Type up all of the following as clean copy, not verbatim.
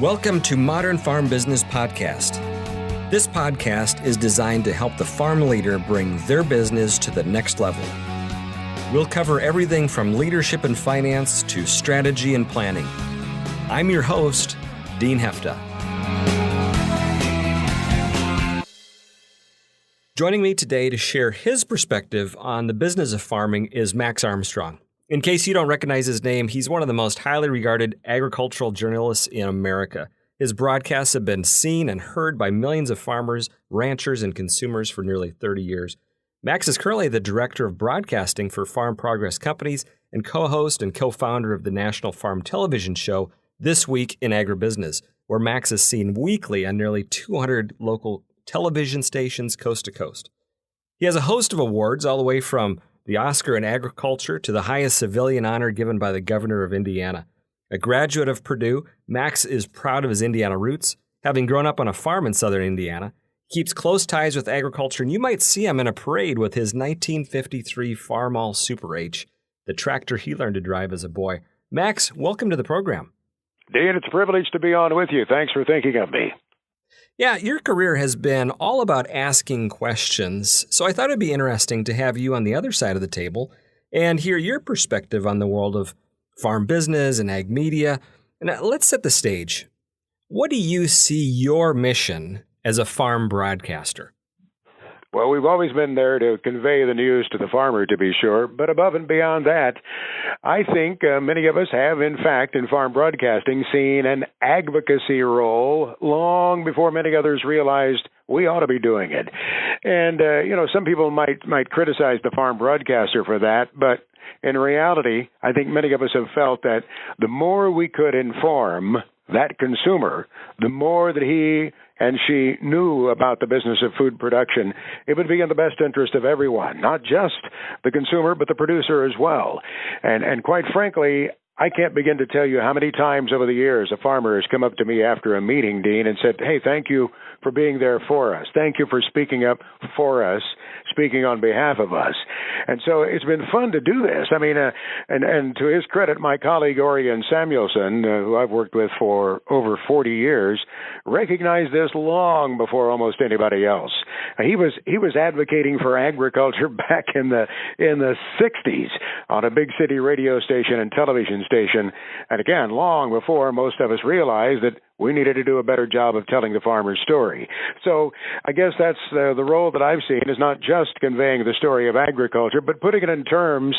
Welcome to Modern Farm Business Podcast. This podcast is designed to help the farm leader bring their business to the next level. We'll cover everything from leadership and finance to strategy and planning. I'm your host, Dean Hefta. Joining me today to share his perspective on the business of farming is Max Armstrong. In case you don't recognize his name, he's one of the most highly regarded agricultural journalists in America. His broadcasts have been seen and heard by millions of farmers, ranchers, and consumers for nearly 30 years. Max is currently the director of broadcasting for Farm Progress Companies and co-host and co-founder of the national farm television show This Week in Agribusiness, where Max is seen weekly on nearly 200 local television stations coast to coast. He has a host of awards all the way from the Oscar in Agriculture to the highest civilian honor given by the governor of Indiana. A graduate of Purdue, Max is proud of his Indiana roots, having grown up on a farm in southern Indiana. He keeps close ties with agriculture, and you might see him in a parade with his 1953 Farmall Super H, the tractor he learned to drive as a boy. Max, welcome to the program. Dean, it's a privilege to be on with you. Thanks for thinking of me. Yeah, your career has been all about asking questions, so I thought it'd be interesting to have you on the other side of the table and hear your perspective on the world of farm business and ag media. And let's set the stage. What do you see your mission as a farm broadcaster? Well, we've always been there to convey the news to the farmer, to be sure. But above and beyond that, I think many of us have, in fact, in farm broadcasting, seen an advocacy role long before many others realized we ought to be doing it. And, some people might criticize the farm broadcaster for that, but in reality, I think many of us have felt that the more we could inform that consumer, the more that he and she knew about the business of food production, it would be in the best interest of everyone, not just the consumer, but the producer as well. And quite frankly, I can't begin to tell you how many times over the years a farmer has come up to me after a meeting, Dean, and said, hey, thank you for being there for us. Thank you for speaking up for us, speaking on behalf of us. And so it's been fun to do this. I mean, and to his credit, my colleague Orion Samuelson, who I've worked with for over 40 years, recognized this long before almost anybody else. He was advocating for agriculture back in the 60s on a big city radio station and television station, and again, long before most of us realized that we needed to do a better job of telling the farmer's story. So I guess that's the role that I've seen, is not just conveying the story of agriculture, but putting it in terms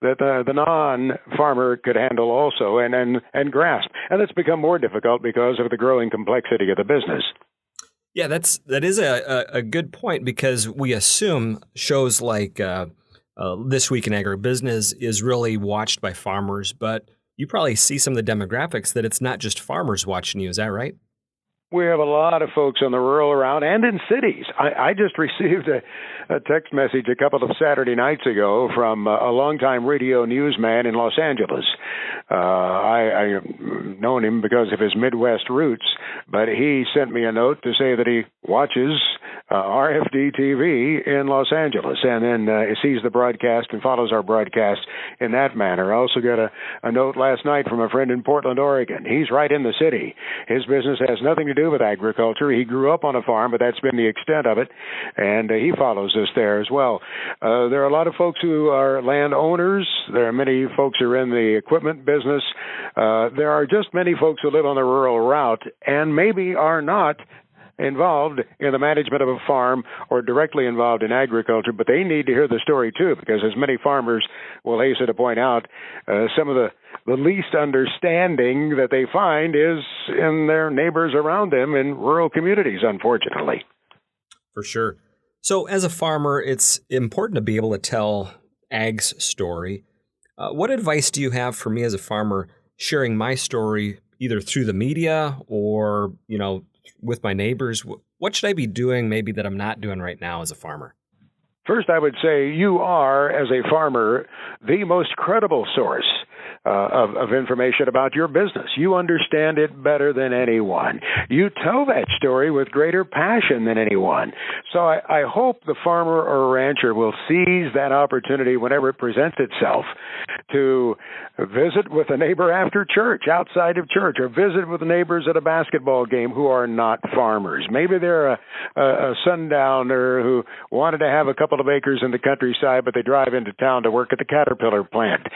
that the non-farmer could handle also and grasp. And that's become more difficult because of the growing complexity of the business. Yeah, that is a good point, because we assume shows like This Week in Agribusiness is really watched by farmers, but you probably see some of the demographics that it's not just farmers watching you. Is that right? We have a lot of folks on the rural around and in cities. I just received a text message a couple of Saturday nights ago from a longtime radio newsman in Los Angeles. I've known him because of his Midwest roots, but he sent me a note to say that he watches RFD-TV in Los Angeles, and then sees the broadcast and follows our broadcast in that manner. I also got a note last night from a friend in Portland, Oregon. He's right in the city. His business has nothing to do with agriculture. He grew up on a farm, but that's been the extent of it, and he follows us there as well. There are a lot of folks who are landowners. There are many folks who are in the equipment business. There are just many folks who live on the rural route and maybe are not involved in the management of a farm or directly involved in agriculture, but they need to hear the story too, because as many farmers will hasten to point out, some of the least understanding that they find is in their neighbors around them in rural communities, unfortunately. For sure. So as a farmer, it's important to be able to tell ag's story. What advice do you have for me as a farmer sharing my story either through the media or, with my neighbors? What should I be doing maybe that I'm not doing right now as a farmer? First, I would say you are, as a farmer, the most credible source of information about your business. You understand it better than anyone. You tell that story with greater passion than anyone. So I hope the farmer or rancher will seize that opportunity whenever it presents itself to visit with a neighbor after church, outside of church, or visit with neighbors at a basketball game who are not farmers. Maybe they're a sundowner who wanted to have a couple of acres in the countryside, but they drive into town to work at the Caterpillar plant.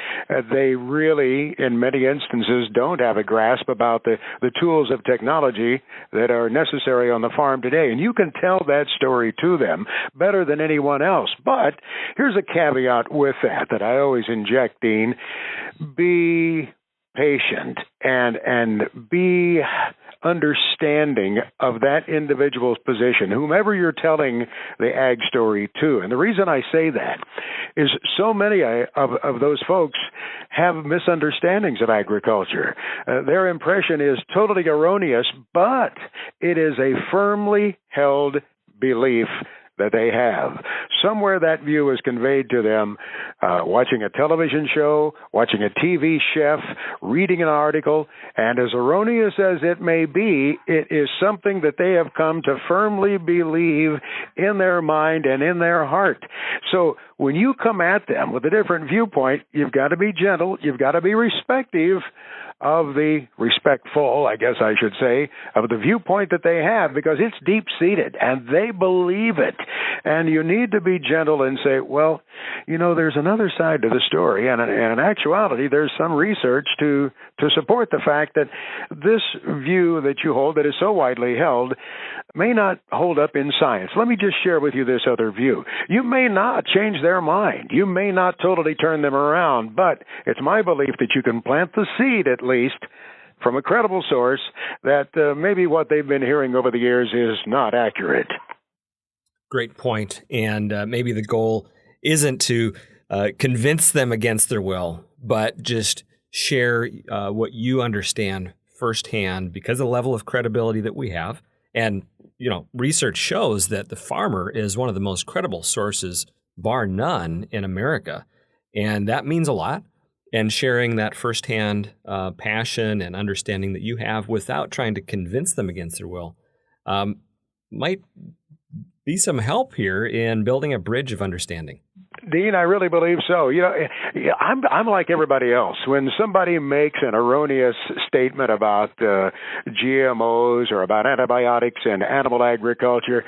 They really, in many instances, don't have a grasp about the tools of technology that are necessary on the farm today. And you can tell that story to them better than anyone else. But here's a caveat with that I always inject, Dean. Be patient and be understanding of that individual's position, whomever you're telling the ag story to. And the reason I say that is so many of those folks have misunderstandings of agriculture. Their impression is totally erroneous, but it is a firmly held belief that they have. Somewhere that view is conveyed to them watching a television show, watching a TV chef, reading an article, and as erroneous as it may be, it is something that they have come to firmly believe in their mind and in their heart. So when you come at them with a different viewpoint, you've got to be gentle, you've got to be respectful, of the viewpoint that they have, because it's deep-seated and they believe it. And you need to be gentle and say, well, there's another side to the story. And in actuality, there's some research to support the fact that this view that you hold that is so widely held may not hold up in science. Let me just share with you this other view. You may not change their mind. You may not totally turn them around, but it's my belief that you can plant the seed, at least, from a credible source, that maybe what they've been hearing over the years is not accurate. Great point. And maybe the goal isn't to convince them against their will, but just share what you understand firsthand because of the level of credibility that we have. And, research shows that the farmer is one of the most credible sources, bar none, in America. And that means a lot. And sharing that firsthand passion and understanding that you have without trying to convince them against their will might be some help here in building a bridge of understanding. Dean, I really believe so. I'm like everybody else. When somebody makes an erroneous statement about GMOs or about antibiotics and animal agriculture,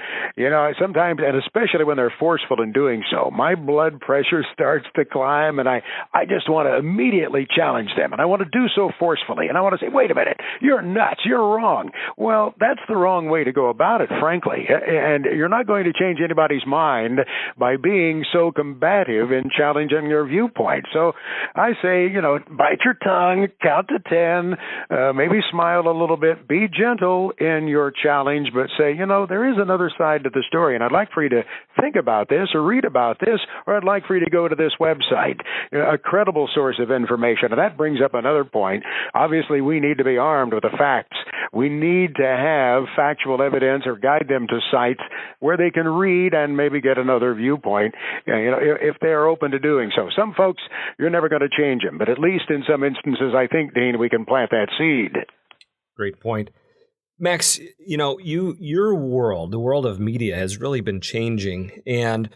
sometimes, and especially when they're forceful in doing so, my blood pressure starts to climb, and I just want to immediately challenge them, and I want to do so forcefully, and I want to say, wait a minute, you're nuts, you're wrong. Well, that's the wrong way to go about it, frankly, and you're not going to change anybody's mind by being so combative in challenging your viewpoint. So I say, bite your tongue, count to 10, maybe smile a little bit, be gentle in your challenge, but say, there is another side to the story, and I'd like for you to think about this or read about this, or I'd like for you to go to this website, a credible source of information. And that brings up another point. Obviously, we need to be armed with the facts. We need to have factual evidence or guide them to sites where they can read and maybe get another viewpoint, if they are open to doing so. Some folks, you're never going to change them, but at least in some instances, I think, Dean, we can plant that seed. Great point. Max, your world, the world of media, has really been changing. And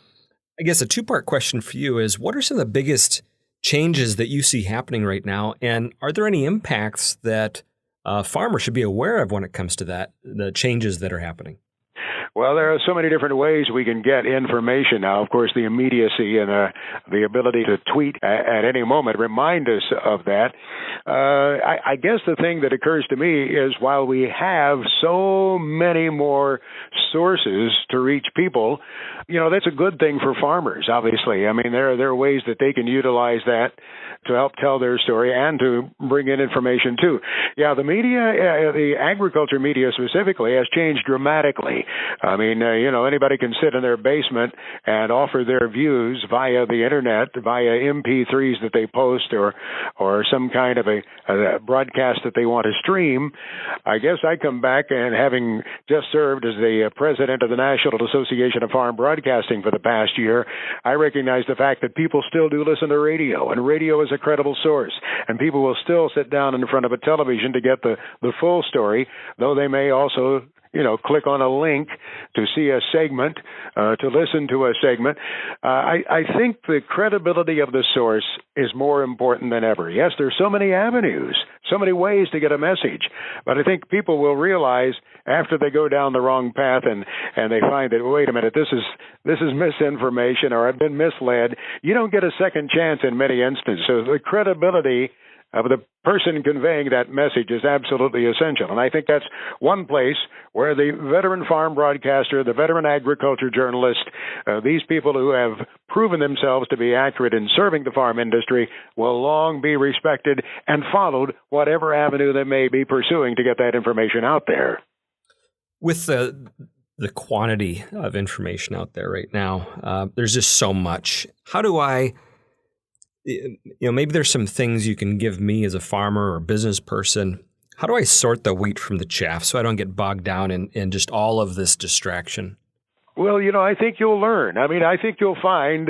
I guess a two-part question for you is, what are some of the biggest changes that you see happening right now? And are there any impacts that farmers should be aware of when it comes to that, the changes that are happening? Well, there are so many different ways we can get information now. Of course, the immediacy and the ability to tweet at any moment remind us of that. I guess the thing that occurs to me is while we have so many more sources to reach people, that's a good thing for farmers, obviously. I mean, there are ways that they can utilize that to help tell their story and to bring in information, too. Yeah, the media, the agriculture media specifically, has changed dramatically. I mean, anybody can sit in their basement and offer their views via the internet, via MP3s that they post or some kind of a broadcast that they want to stream. I guess I come back, and having just served as the president of the National Association of Farm Broadcasting for the past year, I recognize the fact that people still do listen to radio, and radio is a credible source, and people will still sit down in front of a television to get the full story, though they may also click on a link to see a segment, to listen to a segment. I think the credibility of the source is more important than ever. Yes, there's so many avenues, so many ways to get a message, but I think people will realize after they go down the wrong path and they find that, wait a minute, this is misinformation, or I've been misled. You don't get a second chance in many instances. So the credibility of the person conveying that message is absolutely essential. And I think that's one place where the veteran farm broadcaster, the veteran agriculture journalist, these people who have proven themselves to be accurate in serving the farm industry will long be respected and followed, whatever avenue they may be pursuing to get that information out there. With the quantity of information out there right now, there's just so much. How do I... maybe there's some things you can give me as a farmer or business person. How do I sort the wheat from the chaff so I don't get bogged down in just all of this distraction? Well, I think you'll learn. I mean, I think you'll find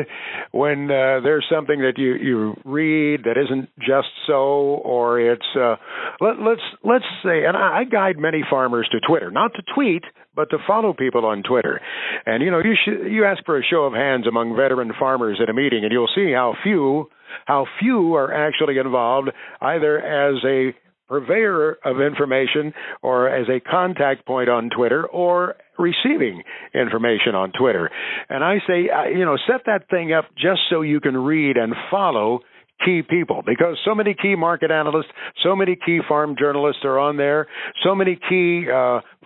when there's something that you read that isn't just so, or it's let's say, and I guide many farmers to Twitter, not to tweet, but to follow people on Twitter. And you ask for a show of hands among veteran farmers at a meeting, and you'll see how few are actually involved, either as a purveyor of information or as a contact point on Twitter or receiving information on Twitter. And I say, set that thing up just so you can read and follow key people, because so many key market analysts, so many key farm journalists are on there, so many key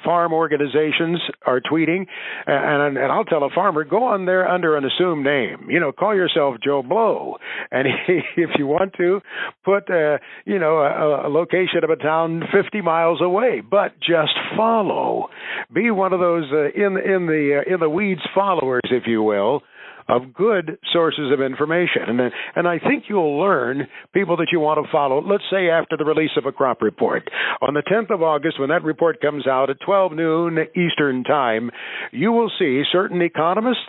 farm organizations are tweeting, and I'll tell a farmer, go on there under an assumed name. Call yourself Joe Blow, and if you want to, put a location of a town 50 miles away, but just follow. Be one of those in the weeds followers, if you will, of good sources of information. And I think you'll learn people that you want to follow, let's say after the release of a crop report. On the 10th of August, when that report comes out at 12 noon Eastern Time, you will see certain economists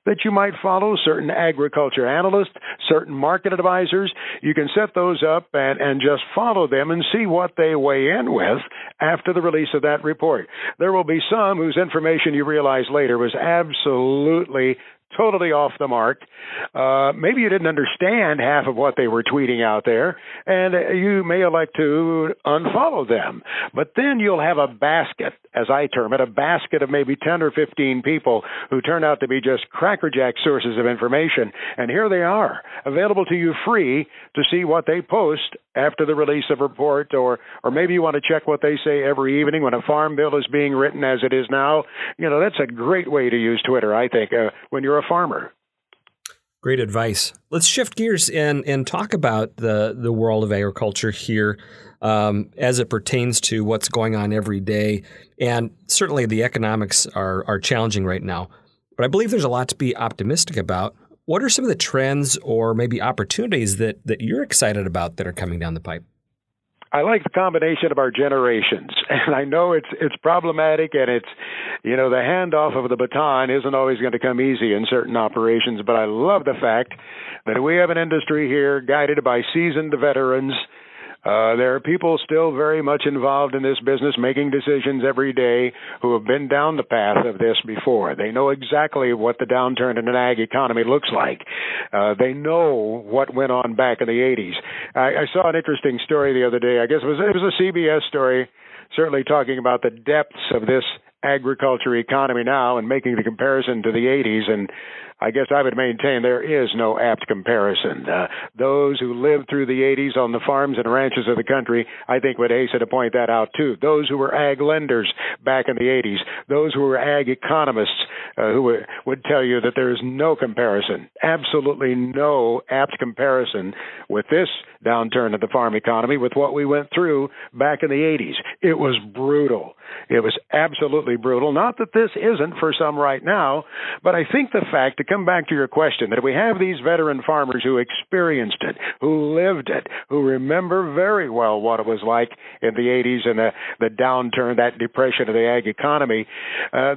that you might follow, certain agriculture analysts, certain market advisors. You can set those up and just follow them and see what they weigh in with after the release of that report. There will be some whose information you realize later was absolutely totally off the mark. Maybe you didn't understand half of what they were tweeting out there, and you may elect to unfollow them. But then you'll have a basket, as I term it, a basket of maybe 10 or 15 people who turn out to be just crackerjack sources of information. And here they are, available to you free to see what they post after the release of a report, or maybe you want to check what they say every evening when a farm bill is being written, as it is now. That's a great way to use Twitter, I think, when you're a farmer. Great advice. Let's shift gears and talk about the world of agriculture here as it pertains to what's going on every day. And certainly the economics are challenging right now, but I believe there's a lot to be optimistic about. What are some of the trends or maybe opportunities that you're excited about that are coming down the pipe? I like the combination of our generations, and I know it's problematic, and it's, the handoff of the baton isn't always going to come easy in certain operations, but I love the fact that we have an industry here guided by seasoned veterans. There are people still very much involved in this business, making decisions every day, who have been down the path of this before. They know exactly what the downturn in an ag economy looks like. They know what went on back in the 80s. I saw an interesting story the other day. I guess it was a CBS story, certainly talking about the depths of this agriculture economy now and making the comparison to the 80s. And I guess I would maintain there is no apt comparison. Those who lived through the 80s on the farms and ranches of the country, I think would hasten to point that out too. Those who were ag lenders back in the 80s, those who were ag economists who would tell you that there is no comparison, absolutely no apt comparison with this downturn of the farm economy with what we went through back in the 80s. It was brutal. It was absolutely brutal. Not that this isn't for some right now, but I think the fact, to come back to your question, that we have these veteran farmers who experienced it, who lived it, who remember very well what it was like in the 80s and the downturn, that depression of the ag economy,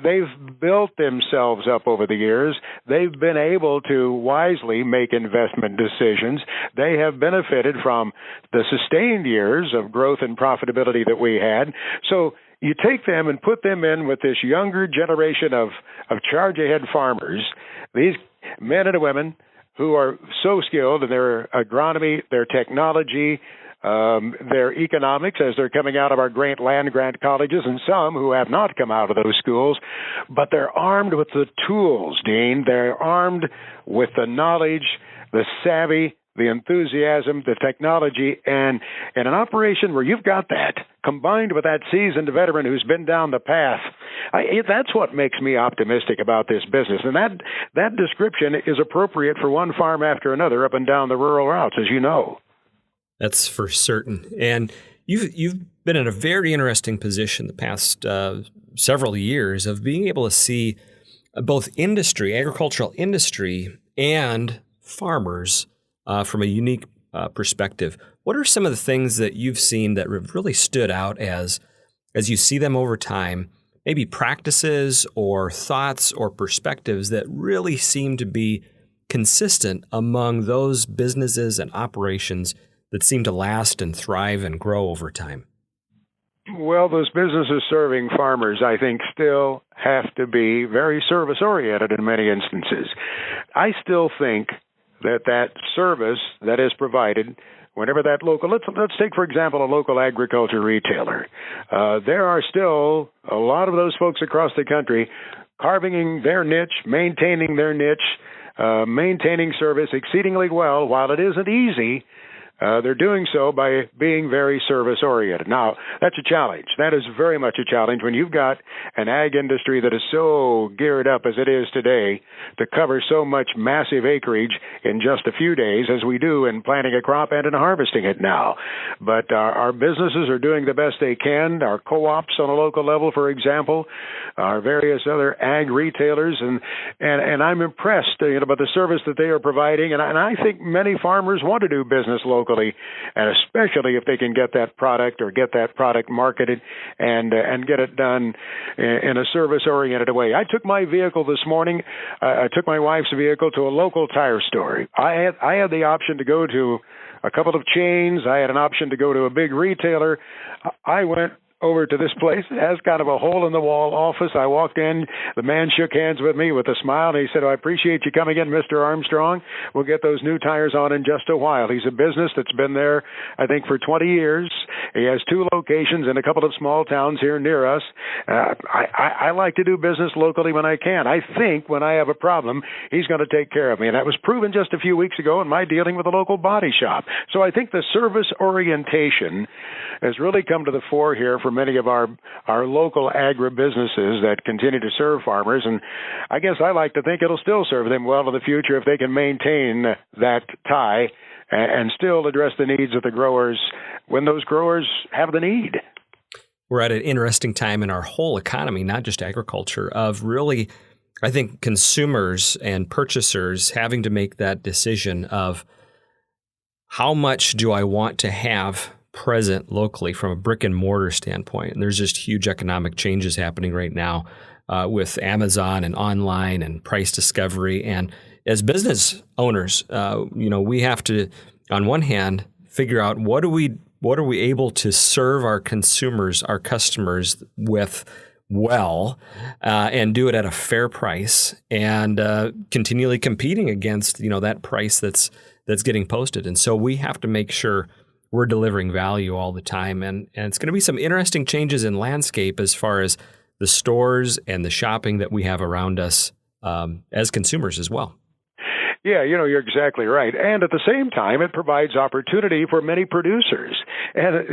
they've built themselves up over the years. They've been able to wisely make investment decisions. They have benefited from the sustained years of growth and profitability that we had. So you take them and put them in with this younger generation of charge-ahead farmers, these men and women who are so skilled in their agronomy, their technology, their economics as they're coming out of our land grant colleges, and some who have not come out of those schools, but they're armed with the tools, Dean. They're armed with the knowledge, the savvy, the enthusiasm, the technology, and an operation where you've got that combined with that seasoned veteran who's been down the path. That's what makes me optimistic about this business. And that description is appropriate for one farm after another up and down the rural routes, as you know. That's for certain. And you've been in a very interesting position the past several years of being able to see both industry, agricultural industry, and farmers from a unique perspective. What are some of the things that you've seen that have really stood out as you see them over time, maybe practices or thoughts or perspectives that really seem to be consistent among those businesses and operations that seem to last and thrive and grow over time? Well, those businesses serving farmers, I think, still have to be very service-oriented in many instances. I still think that service that is provided, whenever that local, let's take, for example, a local agriculture retailer. There are still a lot of those folks across the country carving their niche, maintaining their niche, maintaining service exceedingly well. While it isn't easy, they're doing so by being very service-oriented. Now, that's a challenge. That is very much a challenge when you've got an ag industry that is so geared up as it is today to cover so much massive acreage in just a few days, as we do in planting a crop and in harvesting it now. But our businesses are doing the best they can. Our co-ops on a local level, for example, our various other ag retailers, and I'm impressed by the service that they are providing. And I think many farmers want to do business locally, and especially if they can get that product or get that product marketed and get it done in a service-oriented way. I took my vehicle this morning. I took my wife's vehicle to a local tire store. I had the option to go to a couple of chains. I had an option to go to a big retailer. I went over to this place. It has kind of a hole-in-the-wall office. I walked in. The man shook hands with me with a smile, and he said, "I appreciate you coming in, Mr. Armstrong. We'll get those new tires on in just a while." He's a business that's been there, I think, for 20 years. He has 2 locations in a couple of small towns here near us. I like to do business locally when I can. I think when I have a problem, he's going to take care of me. And that was proven just a few weeks ago in my dealing with a local body shop. So I think the service orientation has really come to the fore here for many of our local agribusinesses that continue to serve farmers. And I guess I like to think it'll still serve them well in the future if they can maintain that tie and still address the needs of the growers when those growers have the need. We're at an interesting time in our whole economy, not just agriculture, of really, I think, consumers and purchasers having to make that decision of how much do I want to have present locally from a brick and mortar standpoint. And there's just huge economic changes happening right now with Amazon and online and price discovery. And as business owners, we have to, on one hand, figure out what are we able to serve our consumers, our customers with well, and do it at a fair price, and continually competing against that price that's getting posted. And so we have to make sure we're delivering value all the time. And it's going to be some interesting changes in landscape as far as the stores and the shopping that we have around us as consumers as well. Yeah, you're exactly right. And at the same time, it provides opportunity for many producers. And,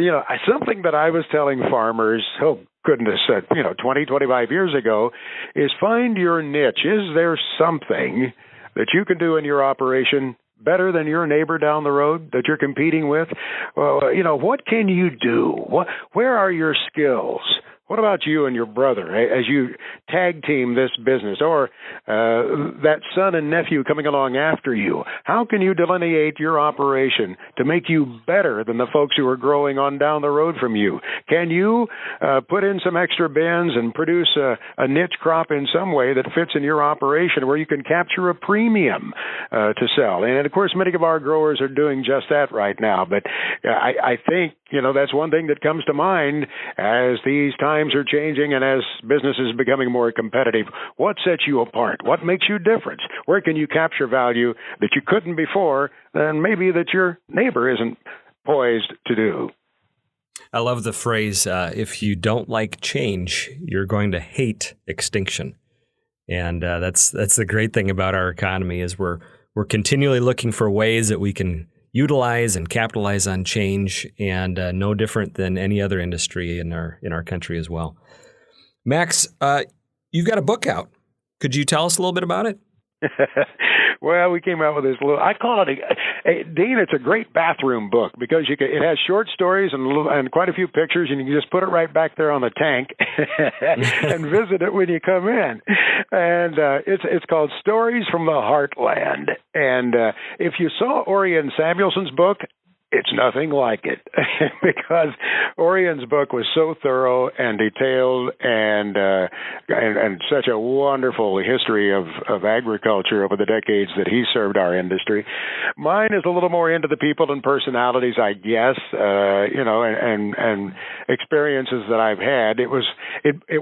something that I was telling farmers, oh, goodness, 20, 25 years ago, is find your niche. Is there something that you can do in your operation better than your neighbor down the road that you're competing with? Well, what can you do? Where are your skills? What about you and your brother as you tag team this business, or that son and nephew coming along after you? How can you delineate your operation to make you better than the folks who are growing on down the road from you? Can you put in some extra bins and produce a niche crop in some way that fits in your operation where you can capture a premium to sell? And, of course, many of our growers are doing just that right now. But I think, that's one thing that comes to mind as these times are changing and as business is becoming more competitive. What sets you apart? What makes you different? Where can you capture value that you couldn't before, and maybe that your neighbor isn't poised to do? I love the phrase, if you don't like change, you're going to hate extinction. And that's the great thing about our economy is we're continually looking for ways that we can utilize and capitalize on change, and no different than any other industry in our country as well. Max, you've got a book out. Could you tell us a little bit about it? Well, we came out with this little, I call it Dean, it's a great bathroom book because it has short stories and quite a few pictures, and you can just put it right back there on the tank and visit it when you come in. And it's called Stories from the Heartland. And if you saw Orion Samuelson's book, it's nothing like it because Orion's book was so thorough and detailed and such a wonderful history of agriculture over the decades that he served our industry. Mine is a little more into the people and personalities, I guess, and experiences that I've had. It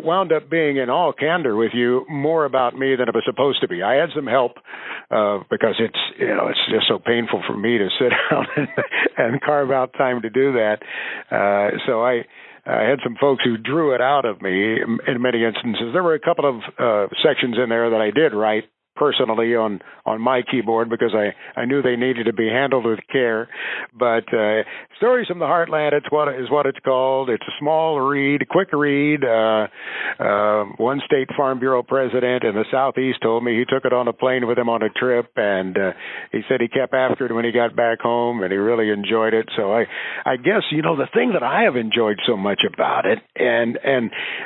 wound up being, in all candor with you, more about me than it was supposed to be. I had some help because it's just so painful for me to sit down and carve out time to do that. So I had some folks who drew it out of me in many instances. There were a couple of sections in there that I did write personally on my keyboard because I knew they needed to be handled with care. But Stories from the Heartland, is what it's called. It's a small read, quick read. One State Farm Bureau president in the Southeast told me he took it on a plane with him on a trip, and he said he kept after it when he got back home, and he really enjoyed it. So I guess, the thing that I have enjoyed so much about it, and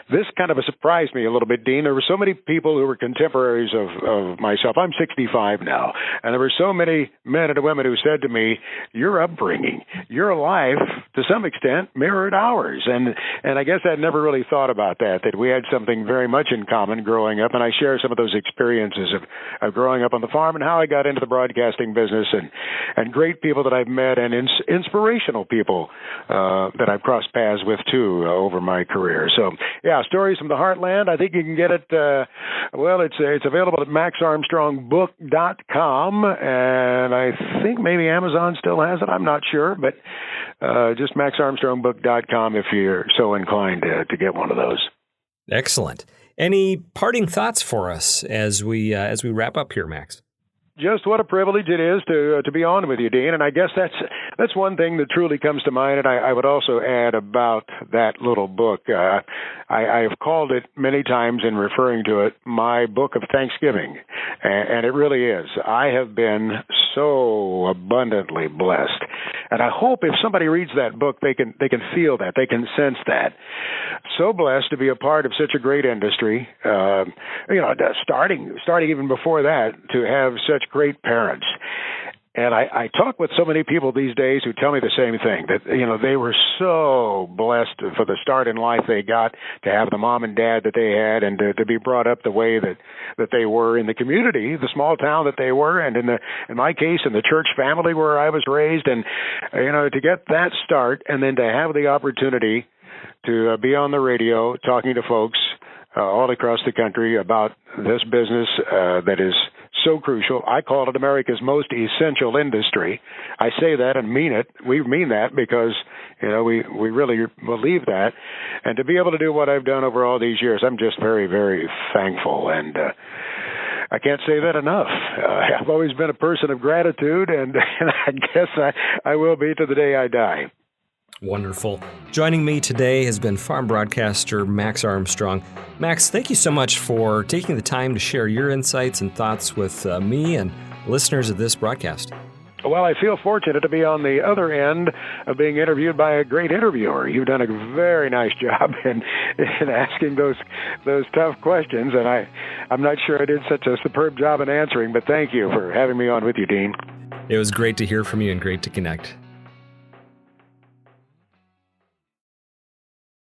this kind of surprised me a little bit, Dean, there were so many people who were contemporaries of myself. I'm 65 now, and there were so many men and women who said to me, your upbringing, your life, to some extent, mirrored ours. And I guess I'd never really thought about that we had something very much in common growing up, and I share some of those experiences of growing up on the farm and how I got into the broadcasting business and great people that I've met and inspirational people that I've crossed paths with, too, over my career. So, yeah, Stories from the Heartland. I think you can get it, it's available at maxarmstrongbook.com, and I think maybe Amazon still has it. I'm not sure, but just maxarmstrongbook.com if you're so inclined to get one of those. Excellent. Any parting thoughts for us as we wrap up here, Max? Just what a privilege it is to be on with you, Dean. And I guess that's one thing that truly comes to mind. And I would also add about that little book. I have called it many times in referring to it my book of Thanksgiving, and it really is. I have been so abundantly blessed, and I hope if somebody reads that book, they can feel that, they can sense that. So blessed to be a part of such a great industry. Starting even before that, to have such great parents. And I talk with so many people these days who tell me the same thing, that, they were so blessed for the start in life they got, to have the mom and dad that they had, and to be brought up the way that they were in the community, the small town that they were, and in my case, in the church family where I was raised. And, to get that start and then to have the opportunity to be on the radio talking to folks all across the country about this business that is so crucial. I call it America's most essential industry. I say that and mean it. We mean that because, we really believe that. And to be able to do what I've done over all these years, I'm just very, very thankful. And I can't say that enough. I've always been a person of gratitude, and I guess I will be to the day I die. Wonderful. Joining me today has been farm broadcaster Max Armstrong. Max, thank you so much for taking the time to share your insights and thoughts with me and listeners of this broadcast. Well, I feel fortunate to be on the other end of being interviewed by a great interviewer. You've done a very nice job in asking those tough questions, and I'm not sure I did such a superb job in answering, but thank you for having me on with you, Dean. It was great to hear from you and great to connect.